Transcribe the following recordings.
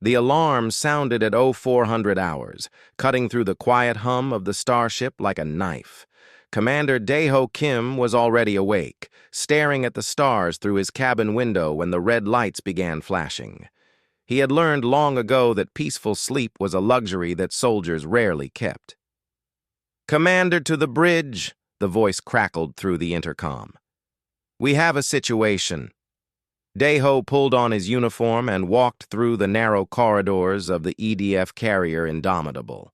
The alarm sounded at 0400 hours, cutting through the quiet hum of the starship like a knife. Commander Daeho Kim was already awake, staring at the stars through his cabin window when the red lights began flashing. He had learned long ago that peaceful sleep was a luxury that soldiers rarely kept. "Commander, to the bridge," the voice crackled through the intercom. "We have a situation." Daeho pulled on his uniform and walked through the narrow corridors of the EDF carrier Indomitable.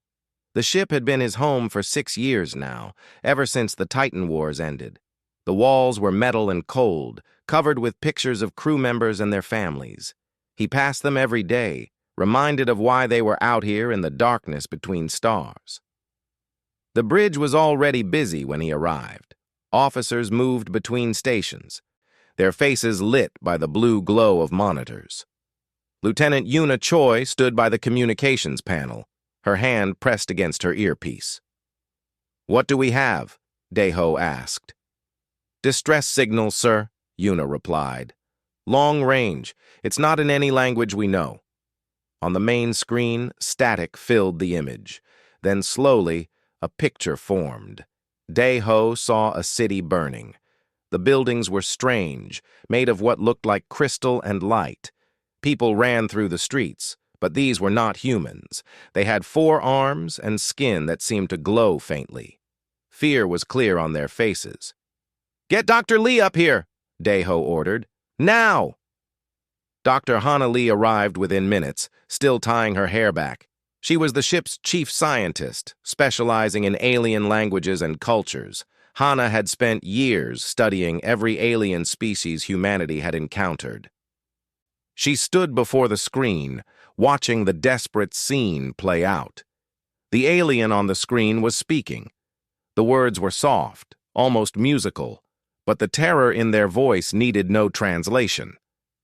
The ship had been his home for 6 years now, ever since the Titan Wars ended. The walls were metal and cold, covered with pictures of crew members and their families. He passed them every day, reminded of why they were out here in the darkness between stars. The bridge was already busy when he arrived. Officers moved between stations, their faces lit by the blue glow of monitors. Lieutenant Yuna Choi stood by the communications panel, her hand pressed against her earpiece. "What do we have?" Daeho asked. "Distress signal, sir," Yuna replied. "Long range. It's not in any language we know." On the main screen, static filled the image. Then slowly, a picture formed. Daeho saw a city burning. The buildings were strange, made of what looked like crystal and light. People ran through the streets, but these were not humans. They had 4 arms and skin that seemed to glow faintly. Fear was clear on their faces. "Get Dr. Lee up here," Daeho ordered. "Now!" Dr. Hana Lee arrived within minutes, still tying her hair back. She was the ship's chief scientist, specializing in alien languages and cultures. Hana had spent years studying every alien species humanity had encountered. She stood before the screen, watching the desperate scene play out. The alien on the screen was speaking. The words were soft, almost musical, but the terror in their voice needed no translation.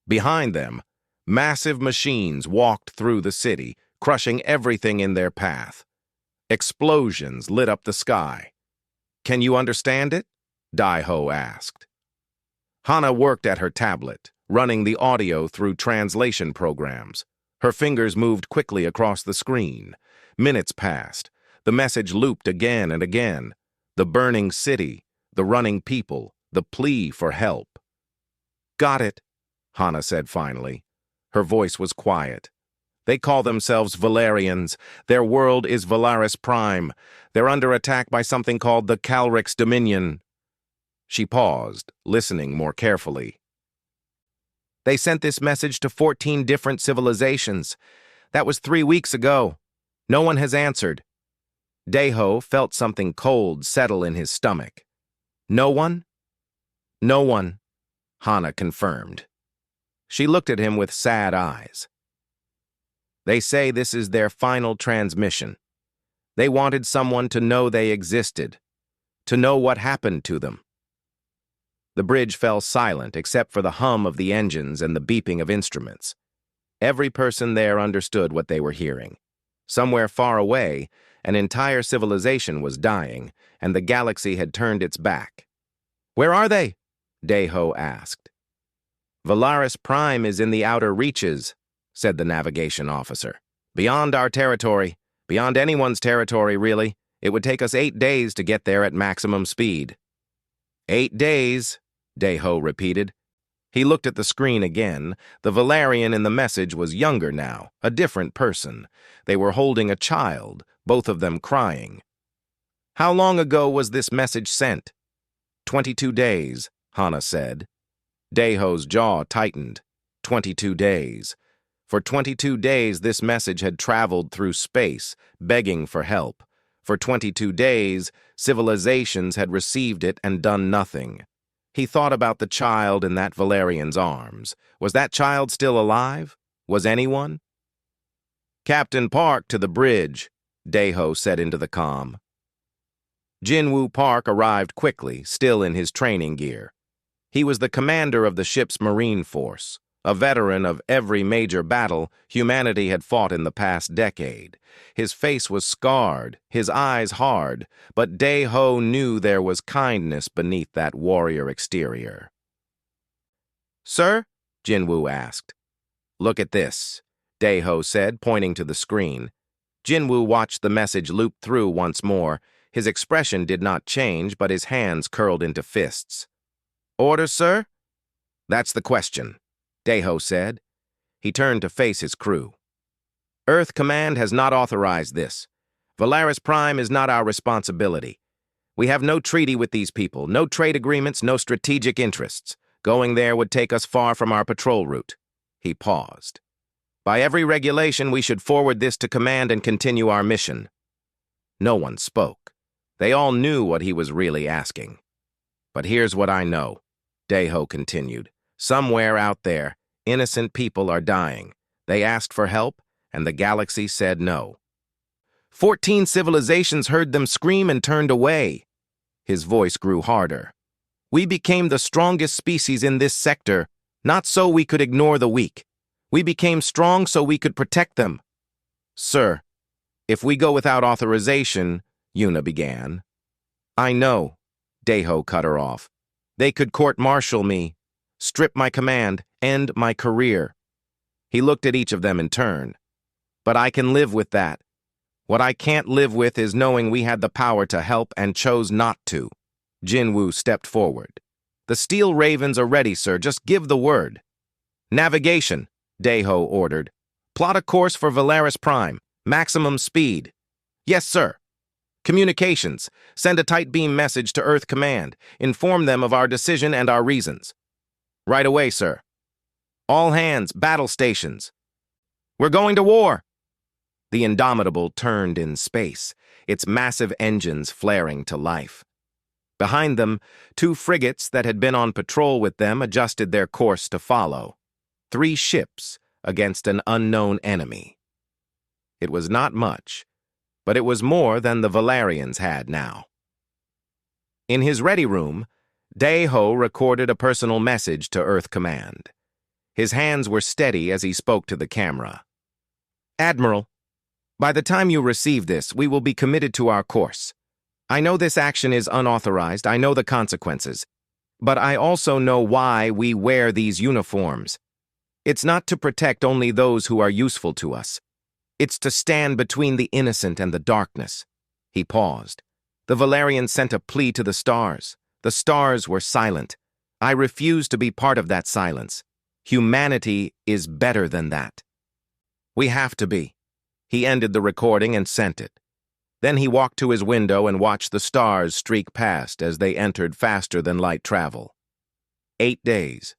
Behind them, massive machines walked through the city, crushing everything in their path. Explosions lit up the sky. "Can you understand it?" Daeho asked. Hana worked at her tablet, running the audio through translation programs. Her fingers moved quickly across the screen. Minutes passed. The message looped again and again. The burning city, the running people, the plea for help. "Got it," Hana said finally. Her voice was quiet. "They call themselves Valerians. Their world is Valaris Prime. They're under attack by something called the Calrix Dominion." She paused, listening more carefully. "They sent this message to 14 different civilizations. That was 3 weeks ago. No one has answered." Daeho felt something cold settle in his stomach. "No one?" "No one," Hana confirmed. She looked at him with sad eyes. "They say this is their final transmission. They wanted someone to know they existed, to know what happened to them." The bridge fell silent except for the hum of the engines and the beeping of instruments. Every person there understood what they were hearing. Somewhere far away, an entire civilization was dying, and the galaxy had turned its back. "Where are they?" Daeho asked. "Valaris Prime is in the outer reaches," said the navigation officer. "Beyond our territory, beyond anyone's territory, really. It would take us 8 days to get there at maximum speed." "8 days," Daeho repeated. He looked at the screen again. The Valerian in the message was younger now, a different person. They were holding a child, both of them crying. "How long ago was this message sent?" 22 days, Hana said. Daeho's jaw tightened. 22 days. For 22 days, this message had traveled through space, begging for help. For 22 days, civilizations had received it and done nothing. He thought about the child in that Valerian's arms. Was that child still alive? Was anyone? "Captain Park to the bridge," Daeho said into the comm. Jinwoo Park arrived quickly, still in his training gear. He was the commander of the ship's marine force, a veteran of every major battle humanity had fought in the past decade. His face was scarred, his eyes hard, but Daeho knew there was kindness beneath that warrior exterior. "Sir?" Jinwoo asked. "Look at this." Daeho said, pointing to the screen. Jinwoo watched the message loop through once more. His expression did not change, but his hands curled into fists. "Orders, sir?" "That's the question," Daeho said. He turned to face his crew. "Earth Command has not authorized this. Valaris Prime is not our responsibility. We have no treaty with these people, no trade agreements, no strategic interests. Going there would take us far from our patrol route." He paused. "By every regulation, we should forward this to Command and continue our mission." No one spoke. They all knew what he was really asking. "But here's what I know," Daeho continued. "Somewhere out there, innocent people are dying. They asked for help, and the galaxy said no. 14 civilizations heard them scream and turned away." His voice grew harder. "We became the strongest species in this sector, not so we could ignore the weak. We became strong so we could protect them." "Sir, if we go without authorization," Yuna began. "I know," Daeho cut her off. "They could court-martial me, strip my command, end my career." He looked at each of them in turn. "But I can live with that. What I can't live with is knowing we had the power to help and chose not to." Jinwoo stepped forward. "The Steel Ravens are ready, sir. Just give the word." "Navigation," Daeho ordered. "Plot a course for Valaris Prime. Maximum speed." "Yes, sir." "Communications. Send a tight beam message to Earth Command. Inform them of our decision and our reasons." "Right away, sir." "All hands, battle stations." "We're going to war." The Indomitable turned in space, its massive engines flaring to life. Behind them, 2 frigates that had been on patrol with them adjusted their course to follow. 3 ships against an unknown enemy. It was not much, but it was more than the Valarians had now. In his ready room, Daeho recorded a personal message to Earth Command. His hands were steady as he spoke to the camera. "Admiral, by the time you receive this, we will be committed to our course. I know this action is unauthorized, I know the consequences, but I also know why we wear these uniforms. It's not to protect only those who are useful to us. It's to stand between the innocent and the darkness." He paused. "The Valarians sent a plea to the stars. The stars were silent. I refuse to be part of that silence. Humanity is better than that. We have to be." He ended the recording and sent it. Then he walked to his window and watched the stars streak past as they entered faster than light travel. 8 days.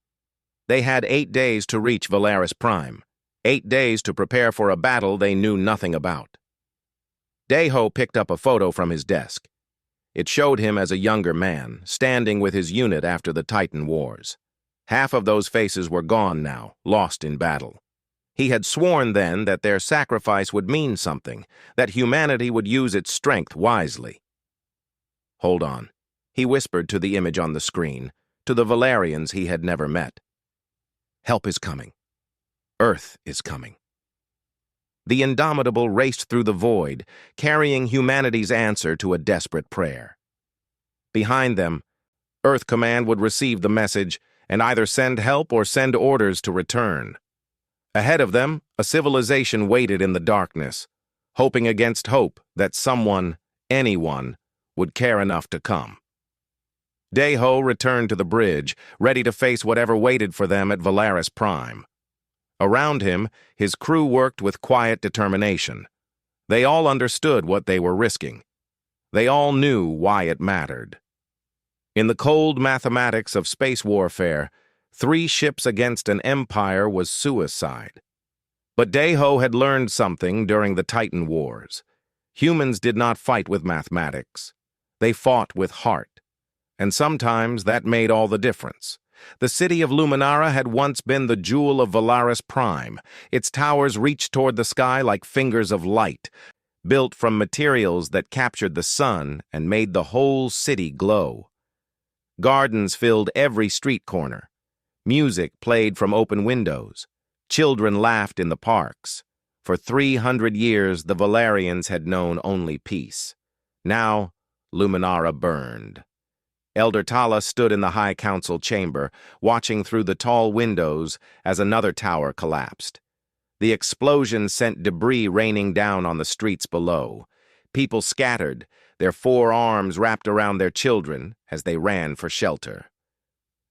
They had 8 days to reach Valaris Prime. 8 days to prepare for a battle they knew nothing about. Daeho picked up a photo from his desk. It showed him as a younger man, standing with his unit after the Titan Wars. Half of those faces were gone now, lost in battle. He had sworn then that their sacrifice would mean something, that humanity would use its strength wisely. "Hold on," he whispered to the image on the screen, to the Valarians he had never met. "Help is coming. Earth is coming." The Indomitable raced through the void, carrying humanity's answer to a desperate prayer. Behind them, Earth Command would receive the message and either send help or send orders to return. Ahead of them, a civilization waited in the darkness, hoping against hope that someone, anyone, would care enough to come. Daeho returned to the bridge, ready to face whatever waited for them at Valaris Prime. Around him, his crew worked with quiet determination. They all understood what they were risking. They all knew why it mattered. In the cold mathematics of space warfare, 3 ships against an empire was suicide. But Daeho had learned something during the Titan Wars. Humans did not fight with mathematics. They fought with heart. And sometimes that made all the difference. The city of Luminara had once been the jewel of Valaris Prime. Its towers reached toward the sky like fingers of light, built from materials that captured the sun and made the whole city glow. Gardens filled every street corner. Music played from open windows. Children laughed in the parks. For 300 years, the Valarians had known only peace. Now, Luminara burned. Elder Tala stood in the High Council chamber, watching through the tall windows as another tower collapsed. The explosion sent debris raining down on the streets below. People scattered, their forearms wrapped around their children as they ran for shelter.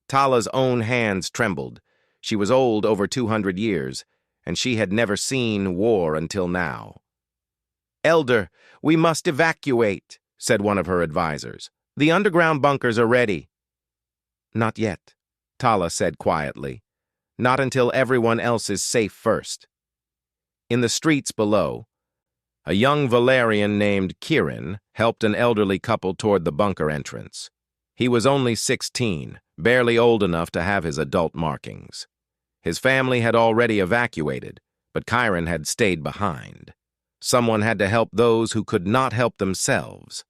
Tala's own hands trembled. She was old, over 200 years, and she had never seen war until now. "Elder, we must evacuate," said one of her advisors. "The underground bunkers are ready." "Not yet," Tala said quietly. "Not until everyone else is safe first." In the streets below, a young Valerian named Kieran helped an elderly couple toward the bunker entrance. He was only 16, barely old enough to have his adult markings. His family had already evacuated, but Kieran had stayed behind. Someone had to help those who could not help themselves.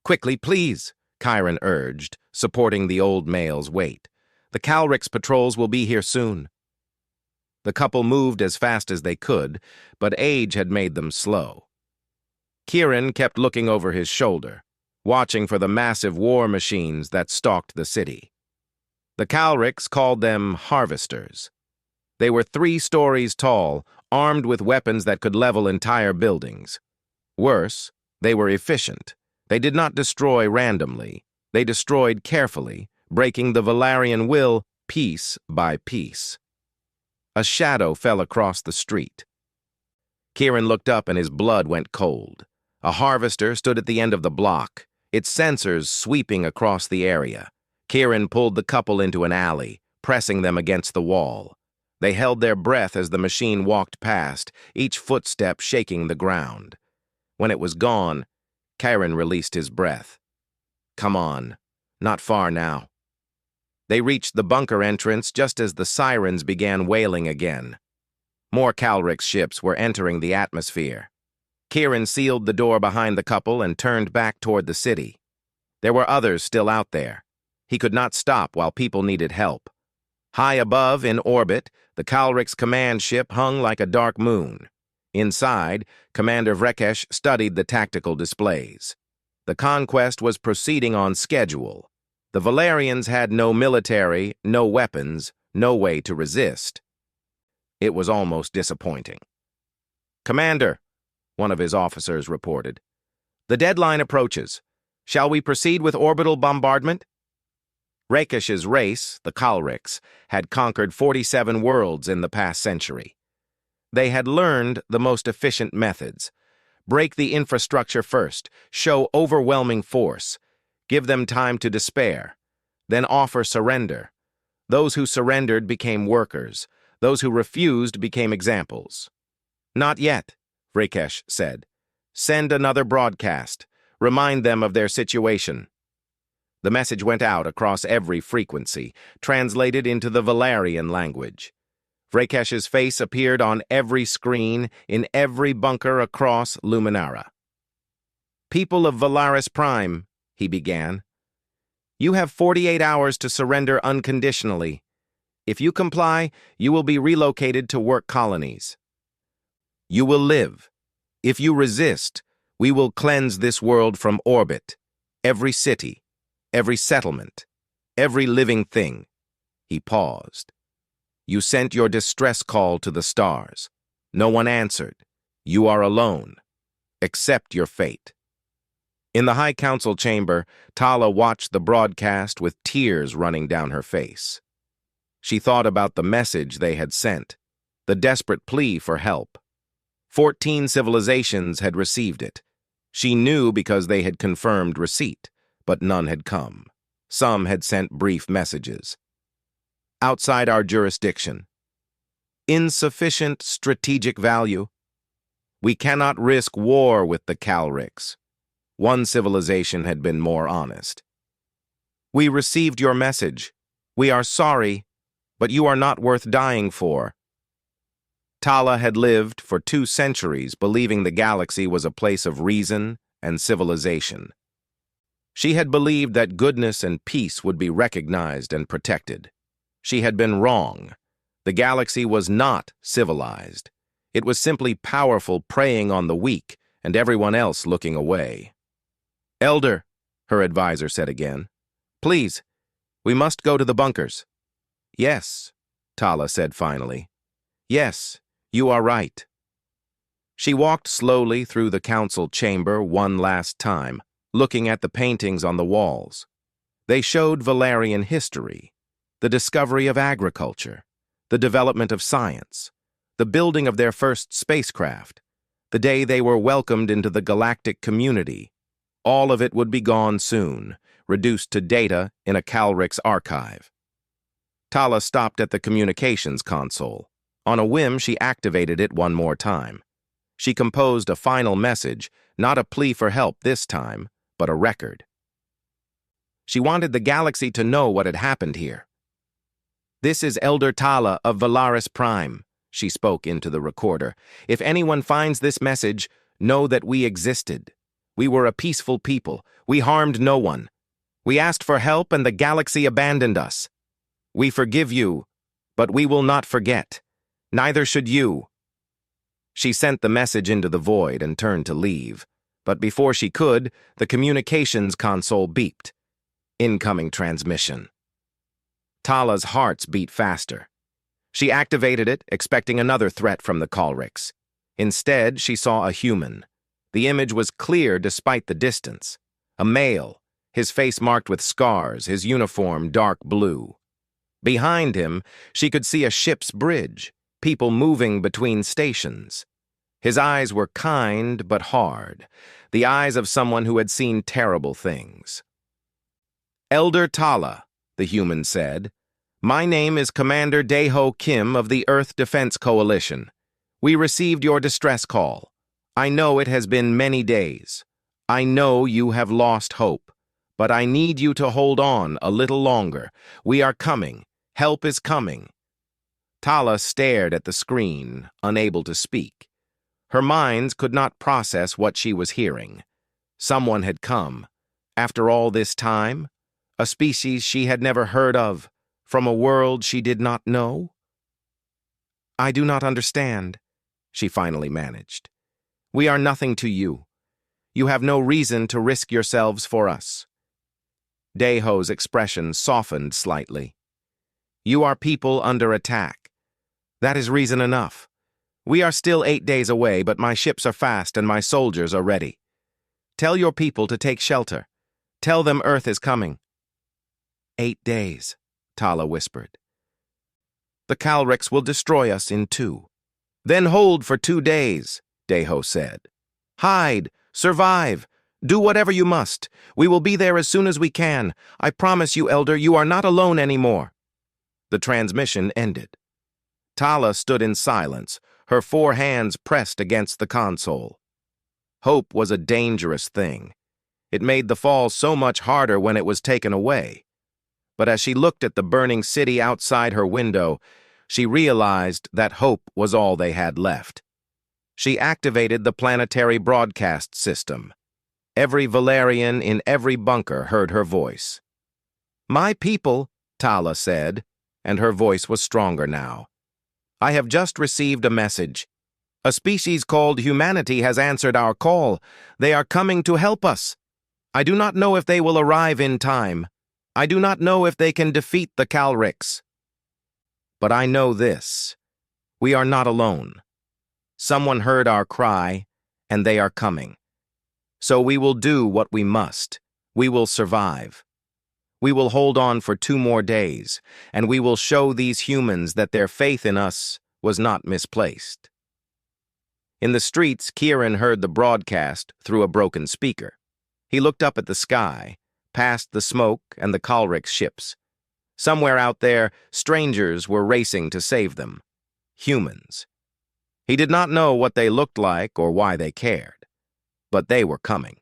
"Quickly, please," Kieran urged, supporting the old male's weight. "The Calrix patrols will be here soon." The couple moved as fast as they could, but age had made them slow. Kieran kept looking over his shoulder, watching for the massive war machines that stalked the city. The Calrix called them harvesters. They were 3 stories tall, armed with weapons that could level entire buildings. Worse, they were efficient. They did not destroy randomly. They destroyed carefully, breaking the Valerian will piece by piece. A shadow fell across the street. Kieran looked up and his blood went cold. A harvester stood at the end of the block, its sensors sweeping across the area. Kieran pulled the couple into an alley, pressing them against the wall. They held their breath as the machine walked past, each footstep shaking the ground. When it was gone, Kieran released his breath. "Come on, not far now." They reached the bunker entrance just as the sirens began wailing again. More Calrix ships were entering the atmosphere. Kieran sealed the door behind the couple and turned back toward the city. There were others still out there. He could not stop while people needed help. High above, in orbit, the Calrix command ship hung like a dark moon. Inside, Commander Vrekesh studied the tactical displays. The conquest was proceeding on schedule. The Valerians had no military, no weapons, no way to resist. It was almost disappointing. "Commander," one of his officers reported, "the deadline approaches. Shall we proceed with orbital bombardment?" Rakesh's race, the Calrix, had conquered 47 worlds in the past century. They had learned the most efficient methods. Break the infrastructure first, show overwhelming force, give them time to despair, then offer surrender. Those who surrendered became workers. Those who refused became examples. "Not yet," Vrekesh said. "Send another broadcast. Remind them of their situation." The message went out across every frequency, translated into the Valerian language. Vrekesh's face appeared on every screen in every bunker across Luminara. "People of Valaris Prime," he began, "you have 48 hours to surrender unconditionally. If you comply, you will be relocated to work colonies. You will live. If you resist, we will cleanse this world from orbit, every city, every settlement, every living thing." He paused. "You sent your distress call to the stars. No one answered. You are alone. Accept your fate." In the High Council chamber, Tala watched the broadcast with tears running down her face. She thought about the message they had sent, the desperate plea for help. 14 civilizations had received it. She knew because they had confirmed receipt, but none had come. Some had sent brief messages. "Outside our jurisdiction. Insufficient strategic value. We cannot risk war with the Calrix." One civilization had been more honest. "We received your message. We are sorry, but you are not worth dying for." Tala had lived for 2 centuries believing the galaxy was a place of reason and civilization. She had believed that goodness and peace would be recognized and protected. She had been wrong. The galaxy was not civilized. It was simply powerful preying on the weak and everyone else looking away. "Elder," her advisor said again, "please, we must go to the bunkers." "Yes," Tala said finally. "Yes, You are right. She walked slowly through the council chamber one last time, looking at the paintings on the walls. They showed Valerian history, the discovery of agriculture, the development of science, the building of their first spacecraft, the day they were welcomed into the galactic community. All of it would be gone soon, reduced to data in a Calrix archive. Tala stopped at the communications console. On a whim, she activated it one more time. She composed a final message, not a plea for help this time, but a record. She wanted the galaxy to know what had happened here. "This is Elder Tala of Valaris Prime," she spoke into the recorder. "If anyone finds this message, know that we existed. We were a peaceful people. We harmed no one. We asked for help and the galaxy abandoned us. We forgive you, but we will not forget. Neither should you." She sent the message into the void and turned to leave. But before she could, the communications console beeped. Incoming transmission. Tala's hearts beat faster. She activated it, expecting another threat from the Calrix. Instead, she saw a human. The image was clear despite the distance. A male, his face marked with scars, his uniform dark blue. Behind him, she could see a ship's bridge, people moving between stations. His eyes were kind but hard, the eyes of someone who had seen terrible things. "Elder Tala," the human said, "my name is Commander Daeho Kim of the Earth Defense Coalition. We received your distress call. I know it has been many days. I know you have lost hope, but I need you to hold on a little longer. We are coming. Help is coming." Tala stared at the screen, unable to speak. Her mind could not process what she was hearing. Someone had come. After all this time? A species she had never heard of, from a world she did not know? "I do not understand," she finally managed. "We are nothing to you. You have no reason to risk yourselves for us." Daeho's expression softened slightly. "You are people under attack. That is reason enough. We are still 8 days away, but my ships are fast and my soldiers are ready. Tell your people to take shelter. Tell them Earth is coming." 8 days, Tala whispered. "The Calrix will destroy us in 2. "Then hold for 2 days, Daeho said. "Hide, survive, do whatever you must. We will be there as soon as we can. I promise you, Elder, you are not alone anymore." The transmission ended. Tala stood in silence, her 4 hands pressed against the console. Hope was a dangerous thing. It made the fall so much harder when it was taken away. But as she looked at the burning city outside her window, she realized that hope was all they had left. She activated the planetary broadcast system. Every Valerian in every bunker heard her voice. "My people," Tala said, and her voice was stronger now. "I have just received a message. A species called humanity has answered our call. They are coming to help us. I do not know if they will arrive in time. I do not know if they can defeat the Calrix. But I know this. We are not alone. Someone heard our cry, and they are coming. So we will do what we must. We will survive. We will hold on for 2 more days, and we will show these humans that their faith in us was not misplaced." In the streets, Kieran heard the broadcast through a broken speaker. He looked up at the sky, past the smoke and the Calrix ships. Somewhere out there, strangers were racing to save them. Humans. He did not know what they looked like or why they cared. But they were coming.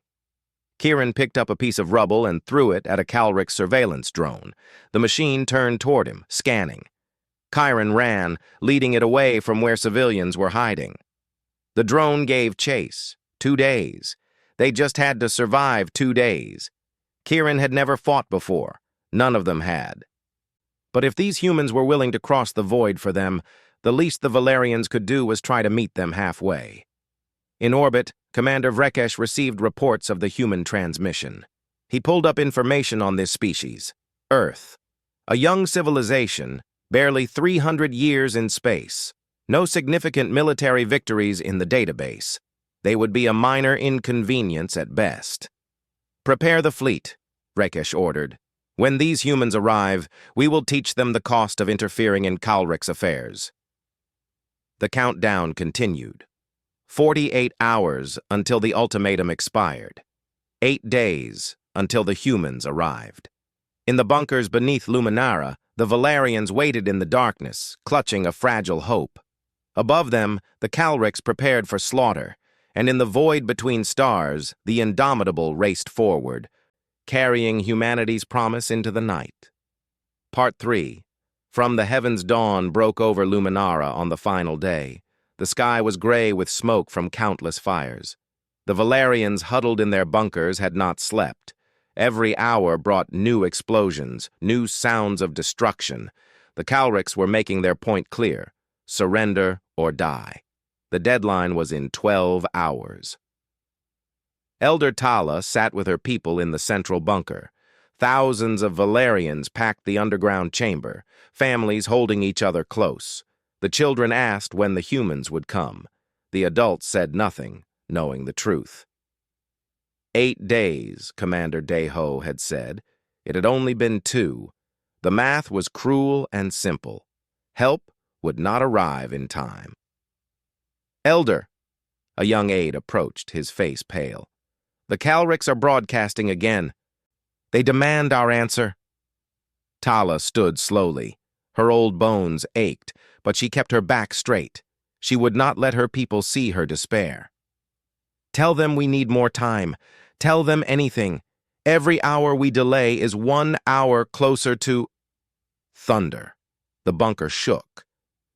Kieran picked up a piece of rubble and threw it at a Calrix surveillance drone. The machine turned toward him, scanning. Kieran ran, leading it away from where civilians were hiding. The drone gave chase. 2 days. They just had to survive 2 days. Kieran had never fought before. None of them had. But if these humans were willing to cross the void for them, the least the Valerians could do was try to meet them halfway. In orbit, Commander Vrekesh received reports of the human transmission. He pulled up information on this species, Earth, a young civilization, barely 300 years in space. No significant military victories in the database. They would be a minor inconvenience at best. Prepare the fleet, Rekish ordered. When these humans arrive, we will teach them the cost of interfering in Kalrik's affairs. The countdown continued. 48 hours until the ultimatum expired. 8 days until the humans arrived. In the bunkers beneath Luminara, the Valerians waited in the darkness, clutching a fragile hope. Above them, the Kalriks prepared for slaughter, and in the void between stars, the Indomitable raced forward, carrying humanity's promise into the night. Part 3. From the heavens dawn broke over Luminara on the final day. The sky was gray with smoke from countless fires. The Valerians huddled in their bunkers had not slept. Every hour brought new explosions, new sounds of destruction. The Kalriks were making their point clear: surrender or die. The deadline was in 12 hours. Elder Tala sat with her people in the central bunker. Thousands of Valerians packed the underground chamber, families holding each other close. The children asked when the humans would come. The adults said nothing, knowing the truth. 8 days, Commander Deho had said. It had only been 2. The math was cruel and simple. Help would not arrive in time. Elder, a young aide approached, his face pale. The Kalriks are broadcasting again. They demand our answer. Tala stood slowly. Her old bones ached, but she kept her back straight. She would not let her people see her despair. Tell them we need more time. Tell them anything. Every hour we delay is 1 hour closer to... Thunder. The bunker shook.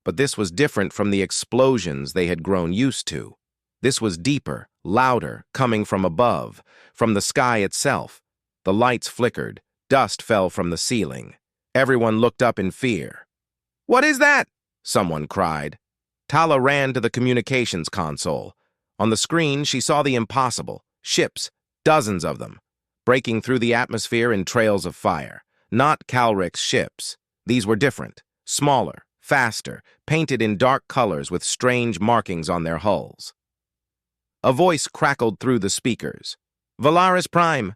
But this was different from the explosions they had grown used to. This was deeper, louder, coming from above, from the sky itself. The lights flickered. Dust fell from the ceiling. Everyone looked up in fear. "What is that?" someone cried. Tala ran to the communications console. On the screen, she saw the impossible. Ships, dozens of them, breaking through the atmosphere in trails of fire. Not Kalrik's ships. These were different, smaller, faster, painted in dark colors with strange markings on their hulls. A voice crackled through the speakers. "Valaris Prime,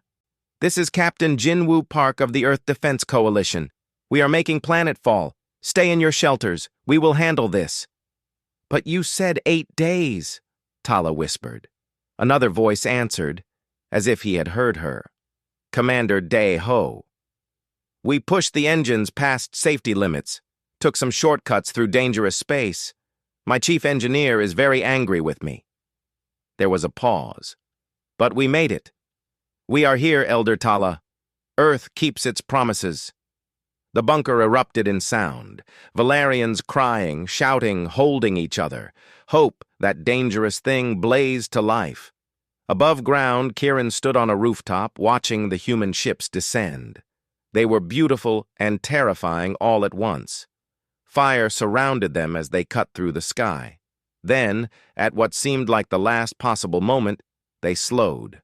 this is Captain Jinwoo Park of the Earth Defense Coalition. We are making planetfall. Stay in your shelters. We will handle this." "But you said 8 days," Tala whispered. Another voice answered, as if he had heard her. Commander Dae-ho. "We pushed the engines past safety limits, took some shortcuts through dangerous space. My chief engineer is very angry with me." There was a pause. "But we made it. We are here, Elder Tala. Earth keeps its promises." The bunker erupted in sound. Valerians crying, shouting, holding each other. Hope, that dangerous thing, blazed to life. Above ground, Kieran stood on a rooftop, watching the human ships descend. They were beautiful and terrifying all at once. Fire surrounded them as they cut through the sky. Then, at what seemed like the last possible moment, they slowed.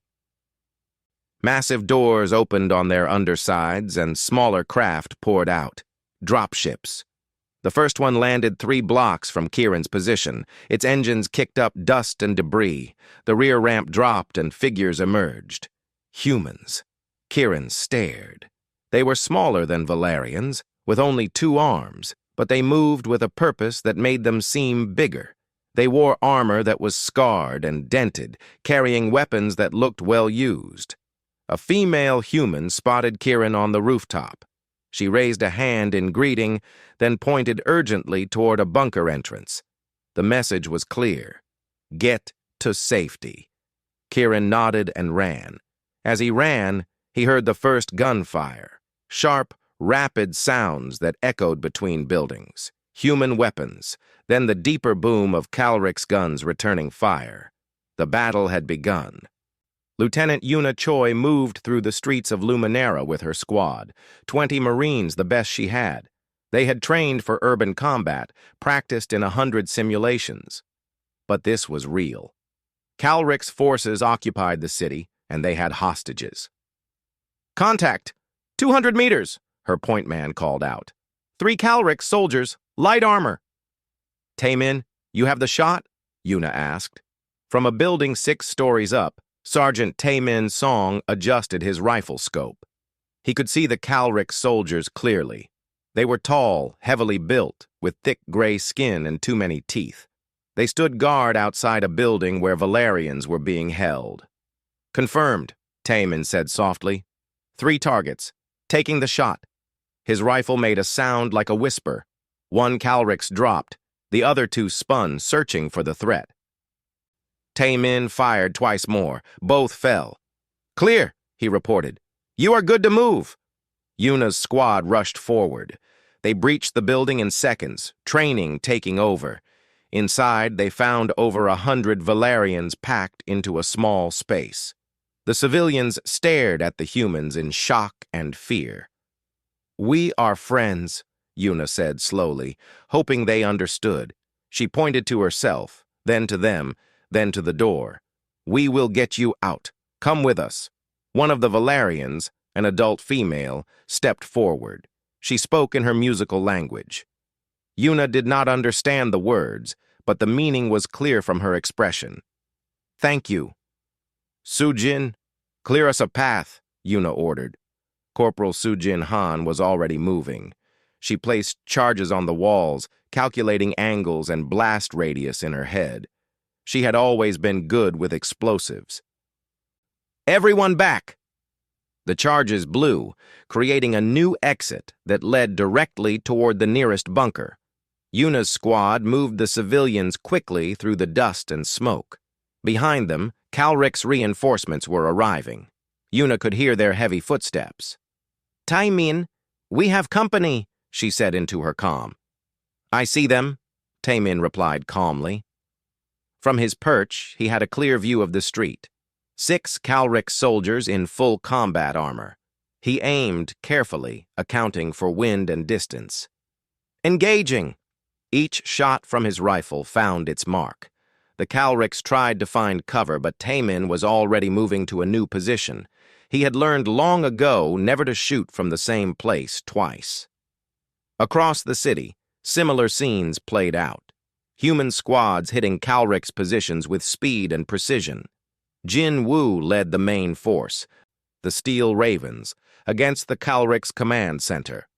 Massive doors opened on their undersides and smaller craft poured out. Dropships. The first one landed 3 blocks from Kieran's position. Its engines kicked up dust and debris. The rear ramp dropped and figures emerged. Humans. Kieran stared. They were smaller than Valerians, with only 2 arms, but they moved with a purpose that made them seem bigger. They wore armor that was scarred and dented, carrying weapons that looked well used. A female human spotted Kieran on the rooftop. She raised a hand in greeting, then pointed urgently toward a bunker entrance. The message was clear. Get to safety. Kieran nodded and ran. As he ran, he heard the first gunfire. Sharp, rapid sounds that echoed between buildings. Human weapons, then the deeper boom of Kalrik's guns returning fire. The battle had begun. Lieutenant Yuna Choi moved through the streets of Luminara with her squad, 20 Marines, the best she had. They had trained for urban combat, practiced in 100 simulations. But this was real. Kalrik's forces occupied the city, and they had hostages. "Contact! 200 meters!" her point man called out. 3 Kalrik soldiers, light armor. "Taemin, you have the shot?" Yuna asked. From a building 6 stories up, Sergeant Taemin Song adjusted his rifle scope. He could see the Calric soldiers clearly. They were tall, heavily built, with thick gray skin and too many teeth. They stood guard outside a building where Valerians were being held. "Confirmed," Taemin said softly. 3 targets. Taking the shot." His rifle made a sound like a whisper. One Calrix dropped. The other 2 spun, searching for the threat. Taemin fired twice more. Both fell. "Clear," he reported. "You are good to move." Yuna's squad rushed forward. They breached the building in seconds, training taking over. Inside, they found over 100 Valerians packed into a small space. The civilians stared at the humans in shock and fear. "We are friends," Yuna said slowly, hoping they understood. She pointed to herself, then to them, then to the door. "We will get you out. Come with us." One of the Valerians, an adult female, stepped forward. She spoke in her musical language. Yuna did not understand the words, but the meaning was clear from her expression. "Thank you." "Sujin, clear us a path," Yuna ordered. Corporal Sujin Han was already moving. She placed charges on the walls, calculating angles and blast radius in her head. She had always been good with explosives. "Everyone back!" The charges blew, creating a new exit that led directly toward the nearest bunker. Yuna's squad moved the civilians quickly through the dust and smoke. Behind them, Calric's reinforcements were arriving. Yuna could hear their heavy footsteps. "Taemin, we have company," she said into her comm. "I see them," Taemin replied calmly. From his perch, he had a clear view of the street. 6 Calric soldiers in full combat armor. He aimed carefully, accounting for wind and distance. "Engaging!" Each shot from his rifle found its mark. The Calrics tried to find cover, but Taemin was already moving to a new position. He had learned long ago never to shoot from the same place twice. Across the city, similar scenes played out. Human squads hitting Calric's positions with speed and precision. Jin Woo led the main force, the Steel Ravens, against the Calric's command center.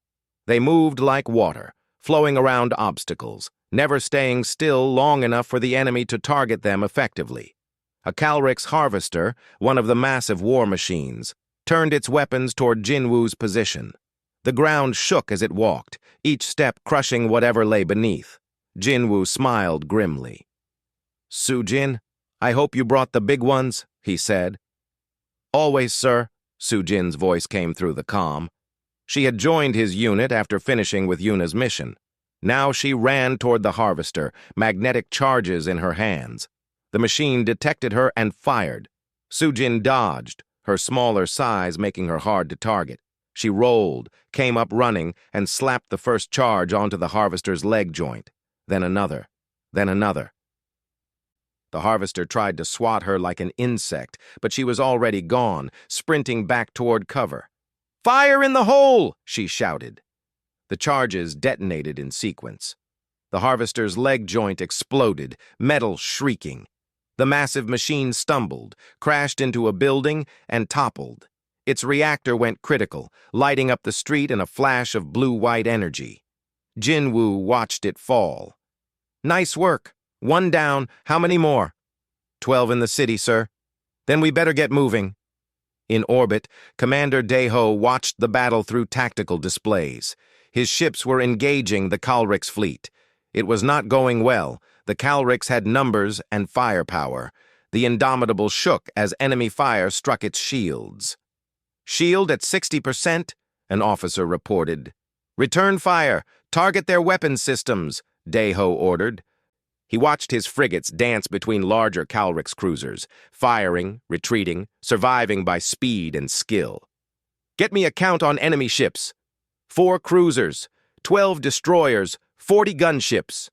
They moved like water, flowing around obstacles, never staying still long enough for the enemy to target them effectively. A Calric's harvester, one of the massive war machines, turned its weapons toward Jin Woo's position. The ground shook as it walked, each step crushing whatever lay beneath. Jin Woo smiled grimly. "Sujin, I hope you brought the big ones," he said. "Always, sir," Sujin's voice came through the comm. She had joined his unit after finishing with Yuna's mission. Now she ran toward the harvester, magnetic charges in her hands. The machine detected her and fired. Sujin dodged, her smaller size making her hard to target. She rolled, came up running, and slapped the first charge onto the harvester's leg joint. Then another. Then another. The harvester tried to swat her like an insect, but she was already gone, sprinting back toward cover. "Fire in the hole!" she shouted. The charges detonated in sequence. The harvester's leg joint exploded, metal shrieking. The massive machine stumbled, crashed into a building, and toppled. Its reactor went critical, lighting up the street in a flash of blue-white energy. Jin Woo watched it fall. "Nice work. 1 down. How many more?" 12 in the city, sir." "Then we better get moving." In orbit, Commander Daeho watched the battle through tactical displays. His ships were engaging the Calric's fleet. It was not going well. The Calrics had numbers and firepower. The Indomitable shook as enemy fire struck its shields. "Shield at 60%, an officer reported. "Return fire. Target their weapon systems," Daeho ordered. He watched his frigates dance between larger Calric's cruisers, firing, retreating, surviving by speed and skill. "Get me a count on enemy ships. 4 cruisers, 12 destroyers, 40 gunships."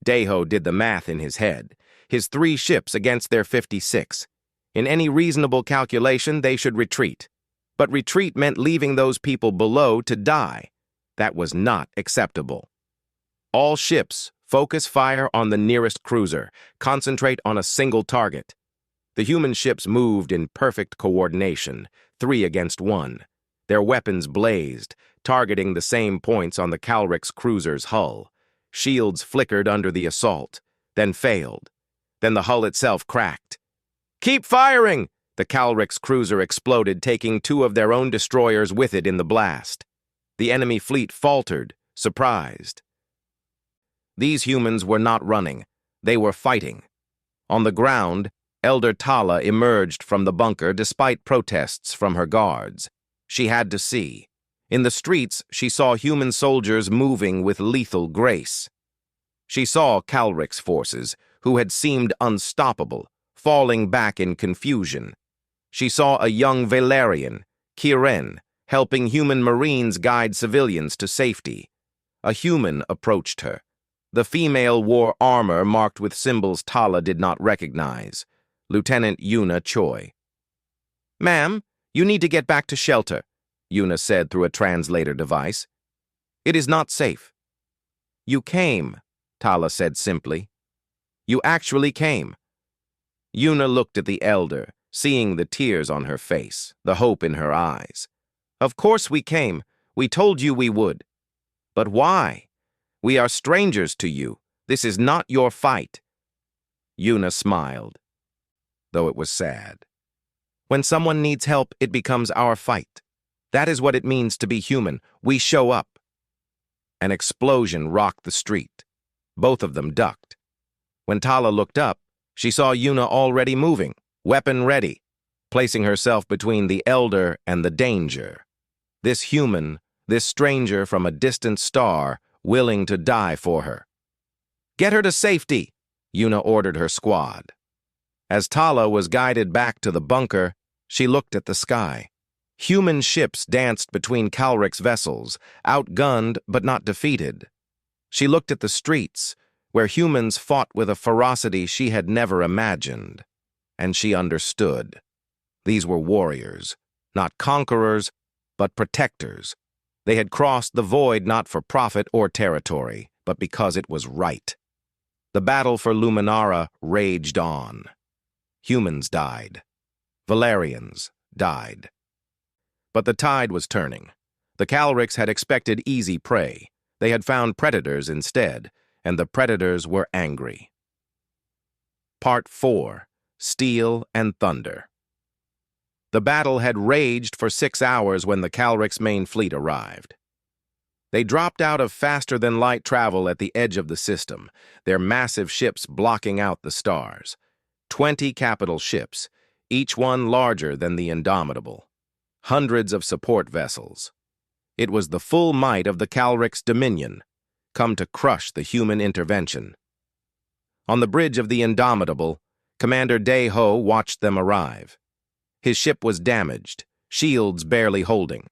Daeho did the math in his head. His 3 ships against their 56. In any reasonable calculation, they should retreat. But retreat meant leaving those people below to die. That was not acceptable. "All ships, Focus fire on the nearest cruiser. Concentrate on a single target. The human ships moved in perfect coordination, 3 against 1. Their weapons blazed, targeting the same points on the Calrix cruiser's hull. Shields flickered under the assault, then failed. Then the hull itself cracked. "Keep firing!" The Calrix cruiser exploded, taking 2 of their own destroyers with it in the blast. The enemy fleet faltered, surprised. These humans were not running. They were fighting. On the ground, Elder Tala emerged from the bunker despite protests from her guards. She had to see. In the streets, she saw human soldiers moving with lethal grace. She saw Calrix forces, who had seemed unstoppable, falling back in confusion. She saw a young Valerian, Kiren, helping human marines guide civilians to safety. A human approached her. The female wore armor marked with symbols Tala did not recognize. Lieutenant Yuna Choi. "Ma'am, you need to get back to shelter," Yuna said through a translator device. "It is not safe." "You came," Tala said simply. "You actually came." Yuna looked at the elder, seeing the tears on her face, the hope in her eyes. "Of course we came. We told you we would." "But why? We are strangers to you. This is not your fight." Yuna smiled, though it was sad. "When someone needs help, it becomes our fight. That is what it means to be human. We show up." An explosion rocked the street. Both of them ducked. When Tala looked up, she saw Yuna already moving, weapon ready, placing herself between the elder and the danger. This human, this stranger from a distant star, willing to die for her. "Get her to safety," Yuna ordered her squad. As Tala was guided back to the bunker, she looked at the sky. Human ships danced between Calrix vessels, outgunned but not defeated. She looked at the streets, where humans fought with a ferocity she had never imagined. And she understood. These were warriors, not conquerors, but protectors. They had crossed the void not for profit or territory, but because it was right. The battle for Luminara raged on. Humans died. Valerians died. But the tide was turning. The Calrix had expected easy prey. They had found predators instead, and the predators were angry. Part 4. Steel and Thunder. The battle had raged for 6 hours when the Calrix main fleet arrived. They dropped out of faster-than-light travel at the edge of the system, their massive ships blocking out the stars. 20 capital ships, each one larger than the Indomitable. Hundreds of support vessels. It was the full might of the Calrix Dominion, come to crush the human intervention. On the bridge of the Indomitable, Commander Dae-ho watched them arrive. His ship was damaged, shields barely holding.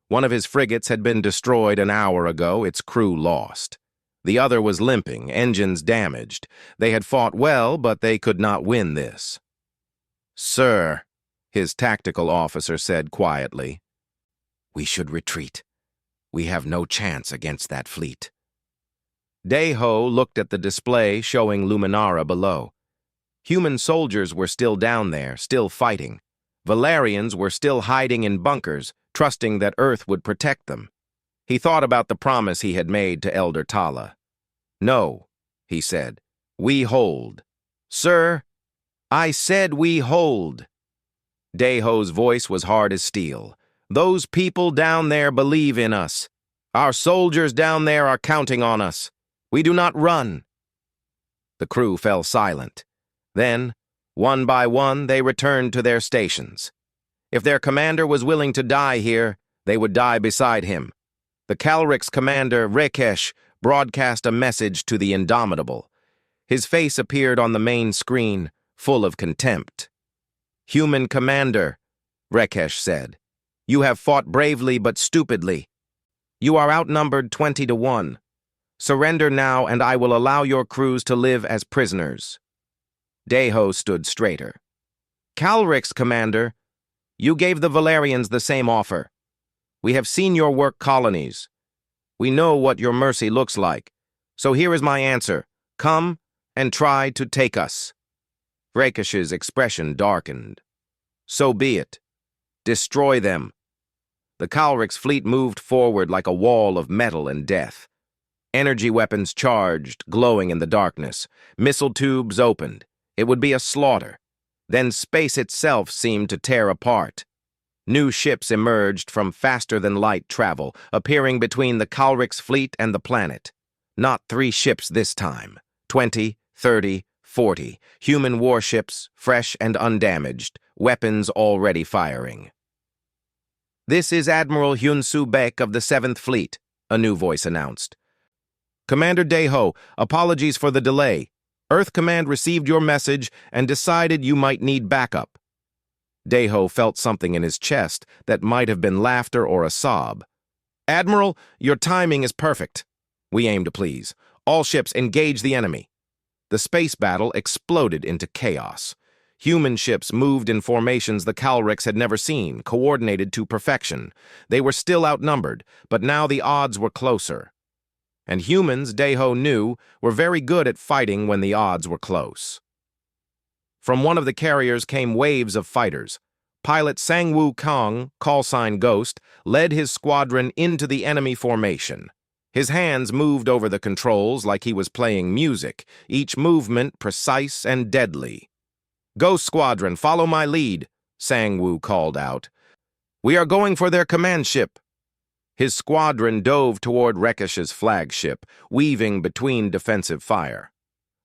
One of his frigates had been destroyed an hour ago, its crew lost. The other was limping, engines damaged. They had fought well, but they could not win this. "Sir," his tactical officer said quietly, "we should retreat. We have no chance against that fleet." Dae-ho looked at the display showing Luminara below. Human soldiers were still down there, still fighting. Valerians were still hiding in bunkers, trusting that Earth would protect them. He thought about the promise he had made to Elder Tala. "No," he said, "we hold." "Sir, I said we hold." Dae-ho's voice was hard as steel. "Those people down there believe in us. Our soldiers down there are counting on us. We do not run." The crew fell silent. Then, one by one, they returned to their stations. If their commander was willing to die here, they would die beside him. The Calrix commander, Rakesh, broadcast a message to the Indomitable. His face appeared on the main screen, full of contempt. "Human commander," Rakesh said, "you have fought bravely but stupidly. You are outnumbered 20-1. Surrender now, and I will allow your crews to live as prisoners." Dae-ho stood straighter. "Calrix, Commander, you gave the Valerians the same offer. We have seen your work colonies. We know what your mercy looks like. So here is my answer. Come and try to take us. Rakesh's expression darkened. So be it. Destroy them. The Kalrik's fleet moved forward like a wall of metal and death. Energy weapons charged, glowing in the darkness. Missile tubes opened. It would be a slaughter. Then space itself seemed to tear apart. New ships emerged from faster-than-light travel, appearing between the Kalrik's fleet and the planet. Not 3 ships this time. 20, 30, 40. Human warships, fresh and undamaged, weapons already firing. "This is Admiral Hyun-Soo Baek of the 7th Fleet," a new voice announced. "Commander Daeho, apologies for the delay. Earth Command received your message and decided you might need backup." Daeho felt something in his chest that might have been laughter or a sob. "Admiral, your timing is perfect. We aim to please. All ships engage the enemy." The space battle exploded into chaos. Human ships moved in formations the Kalriks had never seen, coordinated to perfection. They were still outnumbered, but now the odds were closer. And humans, Daeho knew, were very good at fighting when the odds were close. From one of the carriers came waves of fighters. Pilot Sang-woo Kang, callsign Ghost, led his squadron into the enemy formation. His hands moved over the controls like he was playing music, each movement precise and deadly. "Ghost Squadron, follow my lead," Sang-woo called out. "We are going for their command ship." His squadron dove toward Rakesh's flagship, weaving between defensive fire.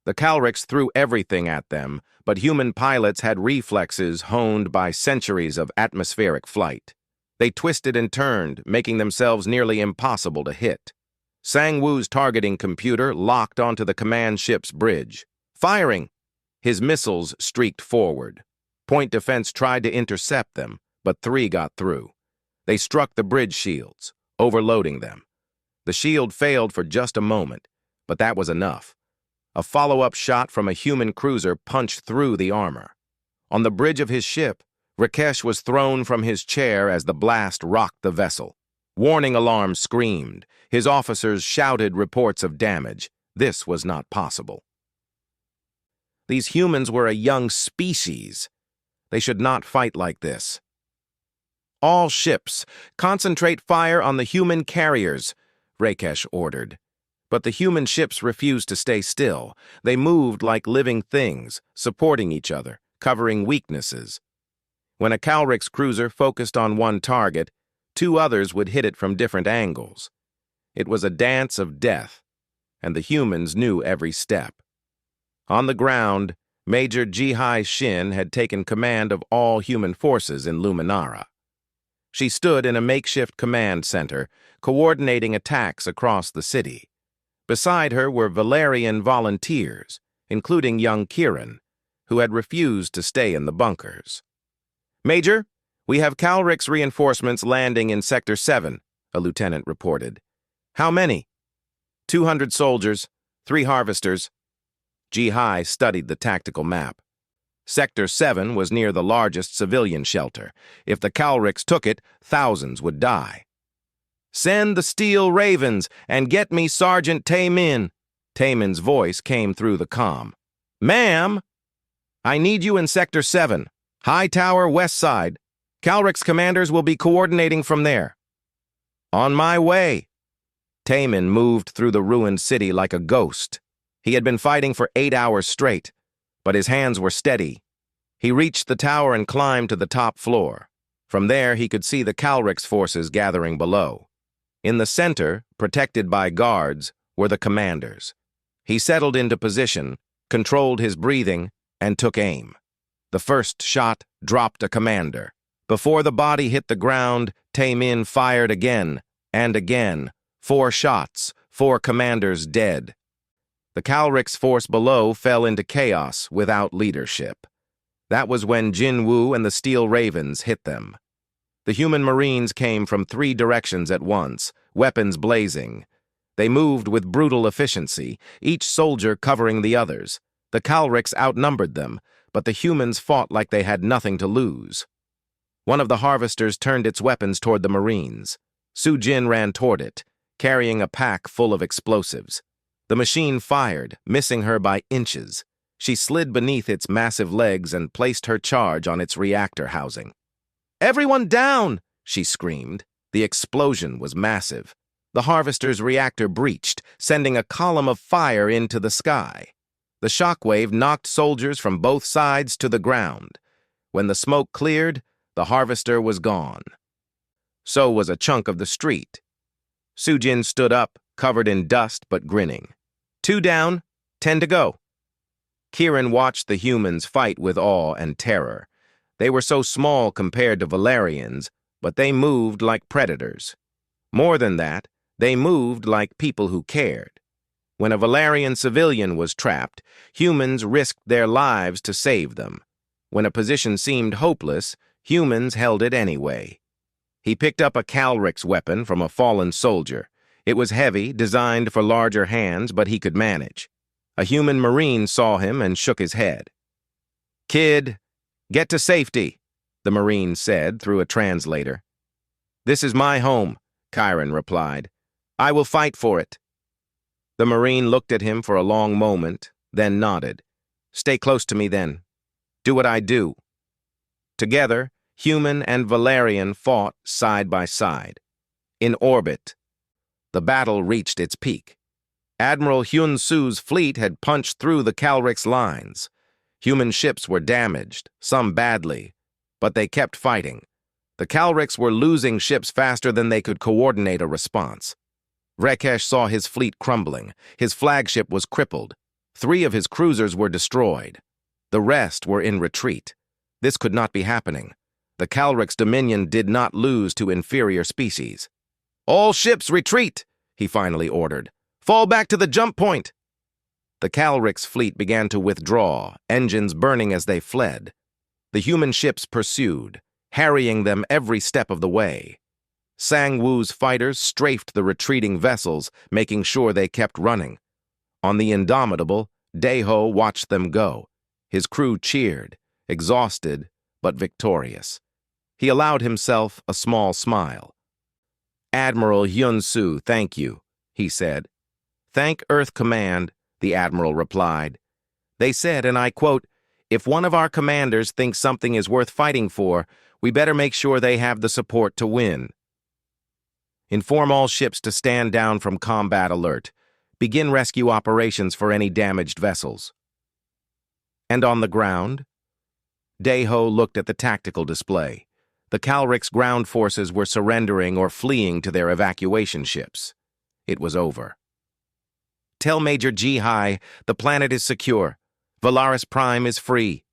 The Kalriks threw everything at them, but human pilots had reflexes honed by centuries of atmospheric flight. They twisted and turned, making themselves nearly impossible to hit. Sang-woo's targeting computer locked onto the command ship's bridge. "Firing!" His missiles streaked forward. Point Defense tried to intercept them, but 3 got through. They struck the bridge shields, overloading them. The shield failed for just a moment, but that was enough. A follow-up shot from a human cruiser punched through the armor. On the bridge of his ship, Rakesh was thrown from his chair as the blast rocked the vessel. Warning alarms screamed. His officers shouted reports of damage. This was not possible. These humans were a young species. They should not fight like this. "All ships, concentrate fire on the human carriers," Rakesh ordered. But the human ships refused to stay still. They moved like living things, supporting each other, covering weaknesses. When a Kalrik's cruiser focused on one target, 2 others would hit it from different angles. It was a dance of death, and the humans knew every step. On the ground, Major Ji-hai Shin had taken command of all human forces in Luminara. She stood in a makeshift command center, coordinating attacks across the city. Beside her were Valerian volunteers, including young Kieran, who had refused to stay in the bunkers. "Major, we have Kalrik's reinforcements landing in Sector 7, a lieutenant reported. "How many?" 200 soldiers, 3 harvesters. Ji-hai studied the tactical map. Sector 7 was near the largest civilian shelter. If the Kalriks took it, thousands would die. "Send the Steel Ravens and get me Sergeant Taemin." Taemin's voice came through the comm. "Ma'am, I need you in Sector 7, High Tower West Side. Kalrik's commanders will be coordinating from there." "On my way." Taemin moved through the ruined city like a ghost. He had been fighting for 8 hours straight, but his hands were steady. He reached the tower and climbed to the top floor. From there, he could see the Kalrik's forces gathering below. In the center, protected by guards, were the commanders. He settled into position, controlled his breathing, and took aim. The first shot dropped a commander. Before the body hit the ground, Taemin fired again and again. 4 shots, 4 commanders dead. The Kalrik's force below fell into chaos without leadership. That was when Jin-woo and the Steel Ravens hit them. The human Marines came from 3 directions at once, weapons blazing. They moved with brutal efficiency, each soldier covering the others. The Kalriks outnumbered them, but the humans fought like they had nothing to lose. One of the harvesters turned its weapons toward the Marines. Soo-jin ran toward it, carrying a pack full of explosives. The machine fired, missing her by inches. She slid beneath its massive legs and placed her charge on its reactor housing. "Everyone down!" she screamed. The explosion was massive. The Harvester's reactor breached, sending a column of fire into the sky. The shockwave knocked soldiers from both sides to the ground. When the smoke cleared, the Harvester was gone. So was a chunk of the street. Sujin stood up, covered in dust but grinning. 2 down, 10 to go. Kieran watched the humans fight with awe and terror. They were so small compared to Valerians, but they moved like predators. More than that, they moved like people who cared. When a Valerian civilian was trapped, humans risked their lives to save them. When a position seemed hopeless, humans held it anyway. He picked up a Calrix weapon from a fallen soldier. It was heavy, designed for larger hands, but he could manage. A human Marine saw him and shook his head. "Kid, get to safety," the Marine said through a translator. "This is my home," Kieran replied. "I will fight for it." The Marine looked at him for a long moment, then nodded. "Stay close to me then. Do what I do." Together, human and Valerian fought side by side. In orbit, the battle reached its peak. Admiral Hyun Soo's fleet had punched through the Calrix lines. Human ships were damaged, some badly, but they kept fighting. The Calrix were losing ships faster than they could coordinate a response. Rekesh saw his fleet crumbling. His flagship was crippled. 3 of his cruisers were destroyed. The rest were in retreat. This could not be happening. The Calrix Dominion did not lose to inferior species. "All ships retreat," he finally ordered. "Fall back to the jump point." The Calrix fleet began to withdraw, engines burning as they fled. The human ships pursued, harrying them every step of the way. Sang-Woo's fighters strafed the retreating vessels, making sure they kept running. On the Indomitable, Daeho watched them go. His crew cheered, exhausted but victorious. He allowed himself a small smile. "Admiral Hyun-Soo, thank you," he said. "Thank Earth Command," the Admiral replied. "They said, and I quote, 'If one of our commanders thinks something is worth fighting for, we better make sure they have the support to win. Inform all ships to stand down from combat alert. Begin rescue operations for any damaged vessels.'" And on the ground? Daeho looked at the tactical display. The Calrix ground forces were surrendering or fleeing to their evacuation ships. It was over. "Tell Major Ji-Hai the planet is secure. Valaris Prime is free."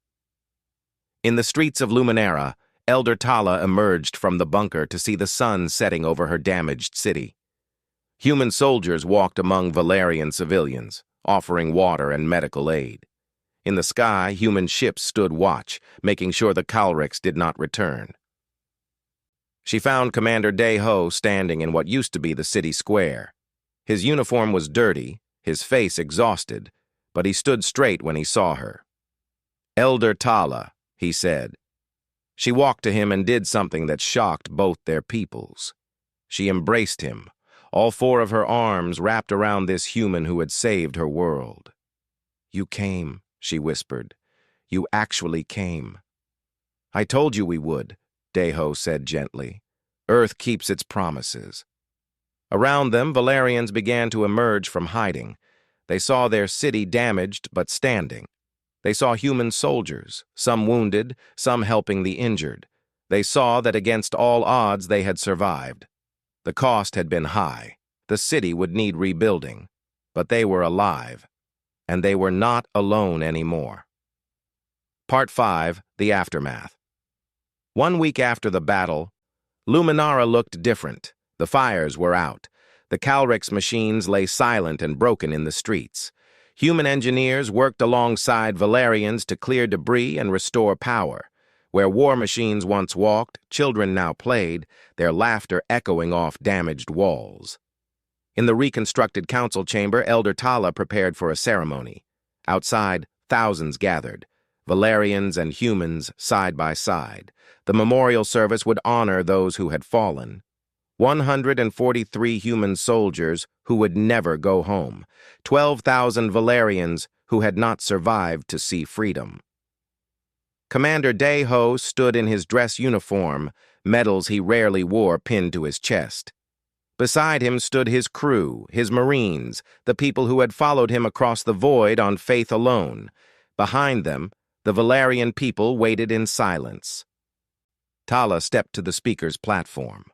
In the streets of Luminara, Elder Tala emerged from the bunker to see the sun setting over her damaged city. Human soldiers walked among Valerian civilians, offering water and medical aid. In the sky, human ships stood watch, making sure the Calrix did not return. She found Commander Daeho standing in what used to be the city square. His uniform was dirty, his face exhausted, but he stood straight when he saw her. "Elder Tala," he said. She walked to him and did something that shocked both their peoples. She embraced him, all 4 of her arms wrapped around this human who had saved her world. "You came," she whispered. "You actually came." "I told you we would," Daeho said gently. "Earth keeps its promises." Around them, Valerians began to emerge from hiding. They saw their city damaged but standing. They saw human soldiers, some wounded, some helping the injured. They saw that against all odds they had survived. The cost had been high. The city would need rebuilding. But they were alive. And they were not alone anymore. Part 5, The Aftermath. 1 week after the battle, Luminara looked different. The fires were out. The Calrix machines lay silent and broken in the streets. Human engineers worked alongside Valerians to clear debris and restore power. Where war machines once walked, children now played, their laughter echoing off damaged walls. In the reconstructed council chamber, Elder Tala prepared for a ceremony. Outside, thousands gathered, Valerians and humans side by side. The memorial service would honor those who had fallen. 143 human soldiers who would never go home, 12,000 Valerians who had not survived to see freedom. Commander Deho stood in his dress uniform, medals he rarely wore pinned to his chest. Beside him stood his crew, his Marines, the people who had followed him across the void on faith alone. Behind them, the Valerian people waited in silence. Tala stepped to the speaker's platform.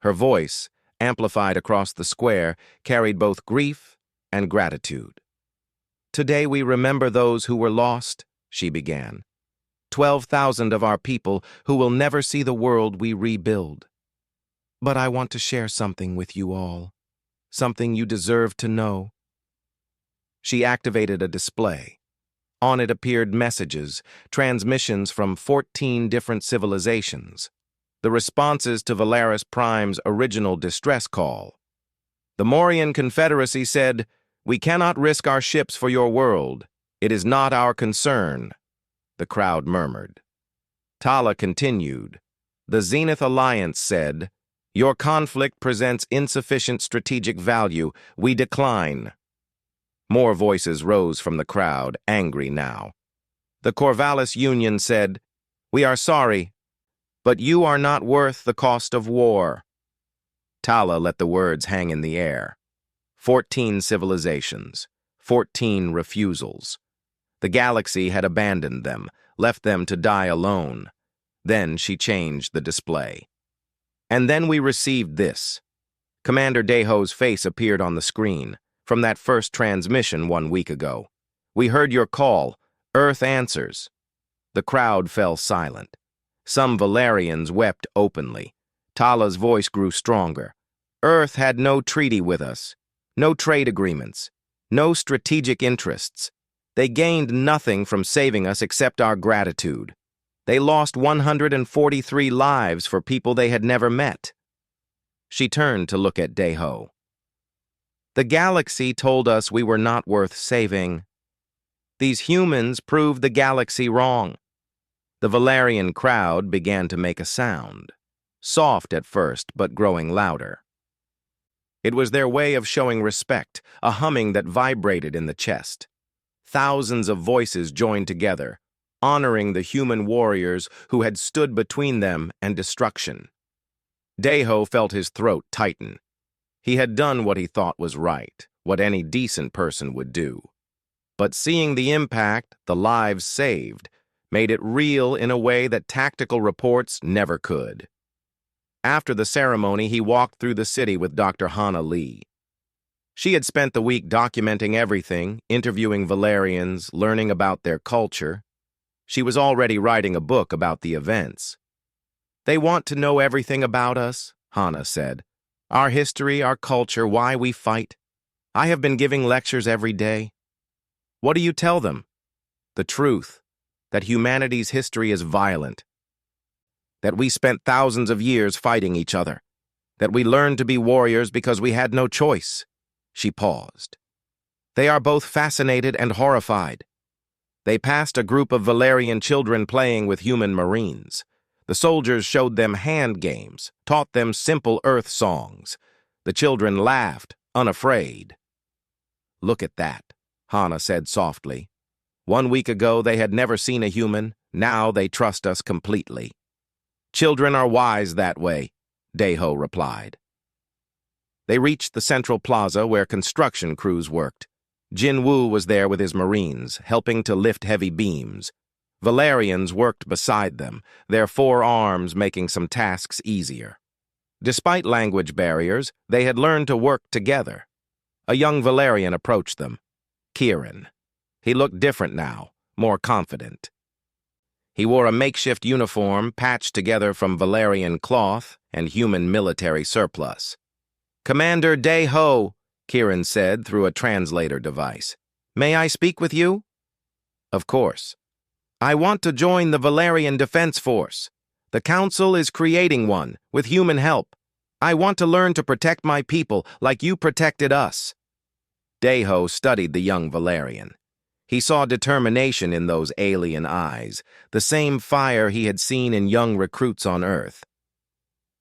Her voice, amplified across the square, carried both grief and gratitude. "Today we remember those who were lost," she began. 12,000 of our people who will never see the world we rebuild. But I want to share something with you all, something you deserve to know. She activated a display. On it appeared messages, transmissions from 14 different civilizations, the responses to Valeris Prime's original distress call. The Morian Confederacy said, "We cannot risk our ships for your world. It is not our concern," the crowd murmured. Tala continued. The Zenith Alliance said, "Your conflict presents insufficient strategic value. We decline." More voices rose from the crowd, angry now. The Corvallis Union said, "We are sorry, but you are not worth the cost of war." Tala let the words hang in the air. 14 civilizations, 14 refusals. The galaxy had abandoned them, left them to die alone. Then she changed the display. And then we received this. Commander Deho's face appeared on the screen, from that first transmission 1 week ago. "We heard your call. Earth answers." The crowd fell silent. Some Valerians wept openly. Tala's voice grew stronger. Earth had no treaty with us, no trade agreements, no strategic interests. They gained nothing from saving us except our gratitude. They lost 143 lives for people they had never met. She turned to look at Deho. "The galaxy told us we were not worth saving. These humans proved the galaxy wrong." The Valerian crowd began to make a sound, soft at first but growing louder. It was their way of showing respect, a humming that vibrated in the chest. Thousands of voices joined together, honoring the human warriors who had stood between them and destruction. Deho felt his throat tighten. He had done what he thought was right, what any decent person would do. But seeing the impact, the lives saved, made it real in a way that tactical reports never could. After the ceremony, he walked through the city with Dr. Hannah Lee. She had spent the week documenting everything, interviewing Valerians, learning about their culture. She was already writing a book about the events. "They want to know everything about us," Hannah said. "Our history, our culture, why we fight. I have been giving lectures every day." "What do you tell them?" "The truth, that humanity's history is violent, that we spent thousands of years fighting each other, that we learned to be warriors because we had no choice." She paused. "They are both fascinated and horrified. They passed a group of Valerian children playing with human Marines. The soldiers showed them hand games, taught them simple Earth songs. The children laughed, unafraid." "Look at that," Hannah said softly. 1 week ago they had never seen a human, now they trust us completely." "Children are wise that way," Deho replied. They reached the central plaza where construction crews worked. Jin Woo was there with his Marines, helping to lift heavy beams. Valerians worked beside them, their 4 arms making some tasks easier. Despite language barriers, they had learned to work together. A young Valerian approached them. Kieran. He looked different now, more confident. He wore a makeshift uniform patched together from Valerian cloth and human military surplus. "Commander Deho," Kieran said through a translator device. "May I speak with you?" "Of course." "I want to join the Valerian Defense Force. The Council is creating one, with human help. I want to learn to protect my people like you protected us." Deho studied the young Valerian. He saw determination in those alien eyes, the same fire he had seen in young recruits on Earth.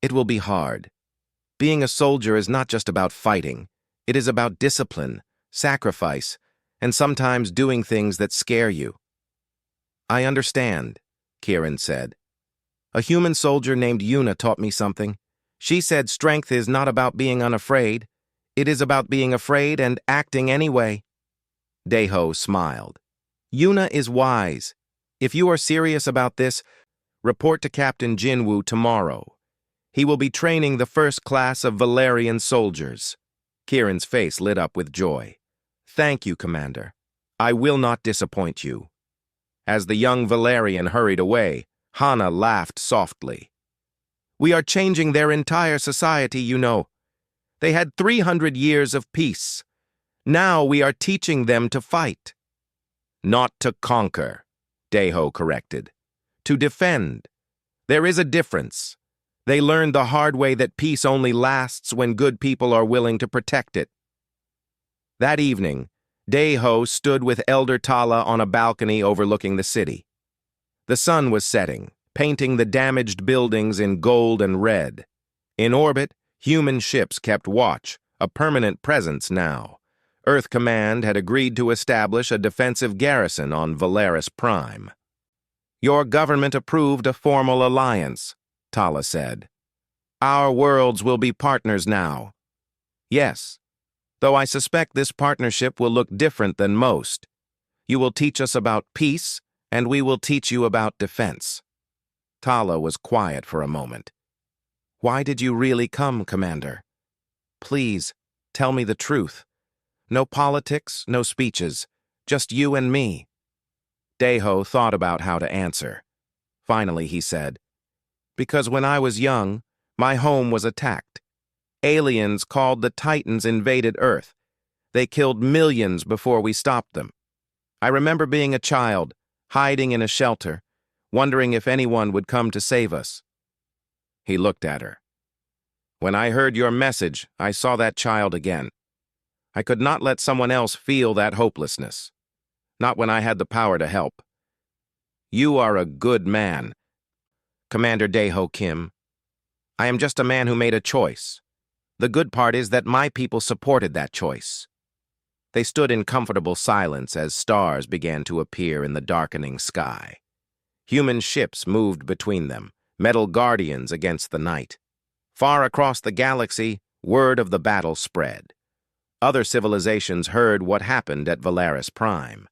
"It will be hard. Being a soldier is not just about fighting. It is about discipline, sacrifice, and sometimes doing things that scare you. I understand, Kieran said. A human soldier named Yuna taught me something. She said strength is not about being unafraid. It is about being afraid and acting anyway. Deho smiled. Yuna is wise. If you are serious about this, report to Captain Jinwoo tomorrow. He will be training the first class of Valerian soldiers. Kieran's face lit up with joy. Thank you, Commander. I will not disappoint you. As the young Valerian hurried away, Hana laughed softly. We are changing their entire society, you know. They had 300 years of peace. Now we are teaching them to fight. Not to conquer, Deho corrected. To defend. There is a difference. They learned the hard way that peace only lasts when good people are willing to protect it. That evening, Deho stood with Elder Tala on a balcony overlooking the city. The sun was setting, painting the damaged buildings in gold and red. In orbit, human ships kept watch, a permanent presence now. Earth Command had agreed to establish a defensive garrison on Valeris Prime. Your government approved a formal alliance, Tala said. Our worlds will be partners now. Yes, though I suspect this partnership will look different than most. You will teach us about peace, and we will teach you about defense. Tala was quiet for a moment. Why did you really come, Commander? Please, tell me the truth. No politics, no speeches, just you and me. Deho thought about how to answer. Finally, he said, Because when I was young, my home was attacked. Aliens called the Titans invaded Earth. They killed millions before we stopped them. I remember being a child, hiding in a shelter, wondering if anyone would come to save us. He looked at her. When I heard your message, I saw that child again. I could not let someone else feel that hopelessness. Not when I had the power to help. You are a good man, Commander Deho Kim. I am just a man who made a choice. The good part is that my people supported that choice. They stood in comfortable silence as stars began to appear in the darkening sky. Human ships moved between them, metal guardians against the night. Far across the galaxy, word of the battle spread. Other civilizations heard what happened at Valeris Prime,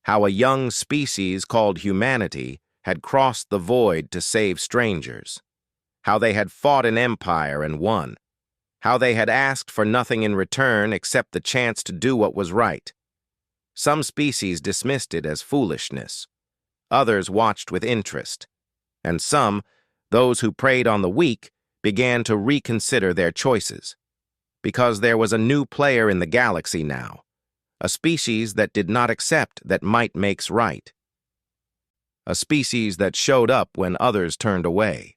how a young species called humanity had crossed the void to save strangers, how they had fought an empire and won, how they had asked for nothing in return except the chance to do what was right. Some species dismissed it as foolishness. Others watched with interest. And some, those who preyed on the weak, began to reconsider their choices. Because there was a new player in the galaxy now, a species that did not accept that might makes right. A species that showed up when others turned away.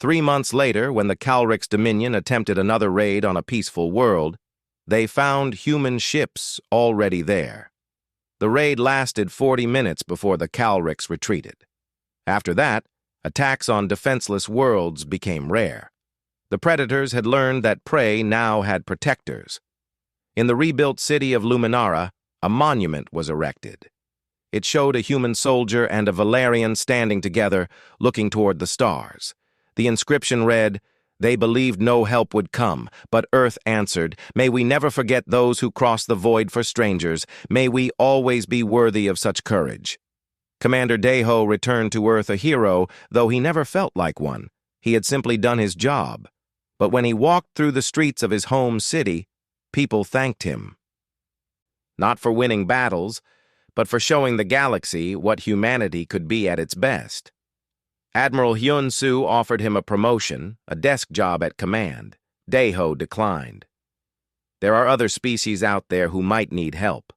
3 months later, when the Calrix Dominion attempted another raid on a peaceful world, they found human ships already there. The raid lasted 40 minutes before the Calrix retreated. After that, attacks on defenseless worlds became rare. The predators had learned that prey now had protectors. In the rebuilt city of Luminara, a monument was erected. It showed a human soldier and a Valerian standing together, looking toward the stars. The inscription read, "They believed no help would come, but Earth answered, may we never forget those who cross the void for strangers. May we always be worthy of such courage." Commander Deho returned to Earth a hero, though he never felt like one. He had simply done his job. But when he walked through the streets of his home city, people thanked him. Not for winning battles, but for showing the galaxy what humanity could be at its best. Admiral Hyun-soo offered him a promotion, a desk job at command. Deho declined. There are other species out there who might need help.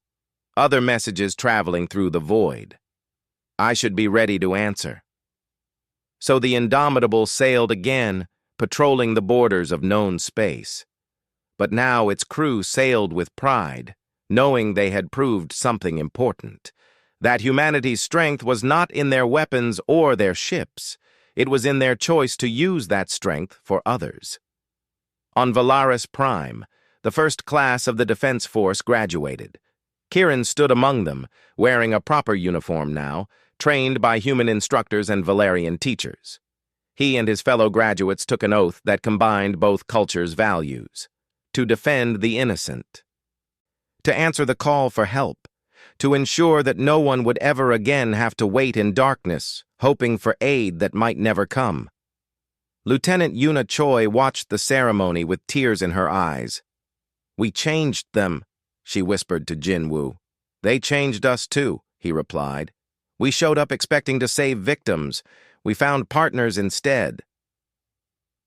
Other messages traveling through the void. I should be ready to answer. So the Indomitable sailed again, patrolling the borders of known space. But now its crew sailed with pride, knowing they had proved something important. That humanity's strength was not in their weapons or their ships. It was in their choice to use that strength for others. On Valaris Prime, the first class of the Defense Force graduated. Kieran stood among them, wearing a proper uniform now, trained by human instructors and Valerian teachers. He and his fellow graduates took an oath that combined both cultures' values: to defend the innocent, to answer the call for help, to ensure that no one would ever again have to wait in darkness, hoping for aid that might never come. Lieutenant Yuna Choi watched the ceremony with tears in her eyes. "We changed them," she whispered to Jinwoo. "They changed us too," he replied. "We showed up expecting to save victims. We found partners instead."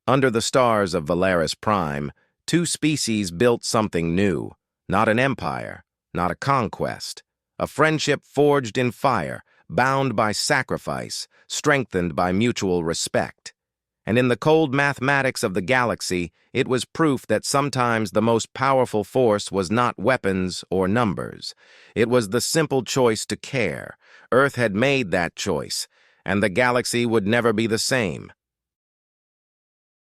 Under the stars of Valaris Prime, two species built something new. Not an empire, not a conquest. A friendship forged in fire, bound by sacrifice, strengthened by mutual respect. And in the cold mathematics of the galaxy, it was proof that sometimes the most powerful force was not weapons or numbers. It was the simple choice to care. Earth had made that choice, and the galaxy would never be the same.